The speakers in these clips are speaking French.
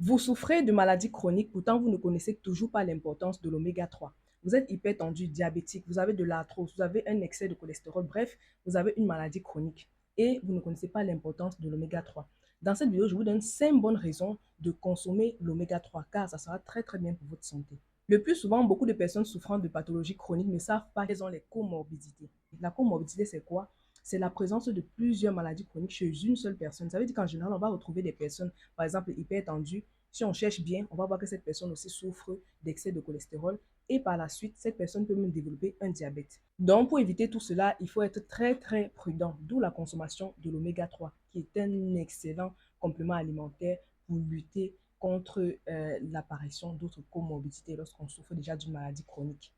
Vous souffrez de maladies chroniques, pourtant vous ne connaissez toujours pas l'importance de l'oméga 3. Vous êtes hypertendu, diabétique, vous avez de l'arthrose, vous avez un excès de cholestérol, bref, vous avez une maladie chronique et vous ne connaissez pas l'importance de l'oméga 3. Dans cette vidéo, je vous donne 5 bonnes raisons de consommer l'oméga 3 car ça sera très très bien pour votre santé. Le plus souvent, beaucoup de personnes souffrant de pathologies chroniques ne savent pas qu'elles ont les comorbidités. La comorbidité, c'est quoi? C'est la présence de plusieurs maladies chroniques chez une seule personne. Ça veut dire qu'en général, on va retrouver des personnes, par exemple, hypertendues. Si on cherche bien, on va voir que cette personne aussi souffre d'excès de cholestérol et par la suite, cette personne peut même développer un diabète. Donc, pour éviter tout cela, il faut être très, très prudent, d'où la consommation de l'oméga 3, qui est un excellent complément alimentaire pour lutter contre l'apparition d'autres comorbidités lorsqu'on souffre déjà d'une maladie chronique.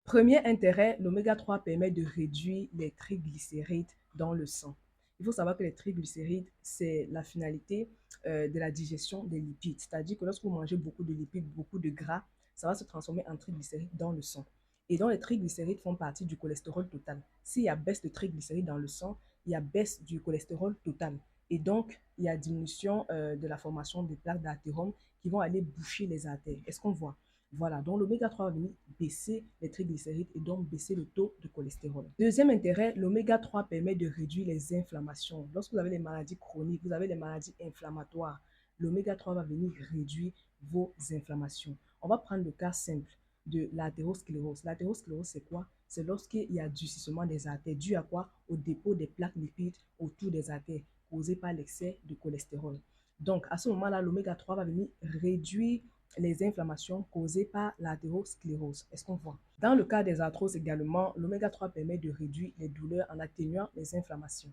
Premier intérêt, l'oméga 3 permet de réduire les triglycérides dans le sang. Il faut savoir que les triglycérides, c'est la finalité de la digestion des lipides. C'est-à-dire que lorsque vous mangez beaucoup de lipides, beaucoup de gras, ça va se transformer en triglycérides dans le sang. Et donc, les triglycérides font partie du cholestérol total. S'il y a baisse de triglycérides dans le sang, il y a baisse du cholestérol total. Et donc, il y a diminution de la formation des plaques d'athérome qui vont aller boucher les artères. Est-ce qu'on voit? Voilà, donc l'oméga 3 va venir baisser les triglycérides et donc baisser le taux de cholestérol. Deuxième intérêt, l'oméga 3 permet de réduire les inflammations. Lorsque vous avez des maladies chroniques, vous avez des maladies inflammatoires, l'oméga 3 va venir réduire vos inflammations. On va prendre le cas simple de l'athérosclérose. L'athérosclérose, c'est quoi? C'est lorsqu'il y a durcissement des artères, dû à quoi? Au dépôt des plaques lipides autour des artères, causé par l'excès de cholestérol. Donc, à ce moment-là, l'oméga 3 va venir réduire les inflammations causées par l'athérosclérose. Est-ce qu'on voit? Dans le cas des arthroses également, l'oméga 3 permet de réduire les douleurs en atténuant les inflammations.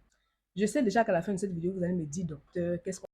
Je sais déjà qu'à la fin de cette vidéo, vous allez me dire, docteur, qu'est-ce qu'on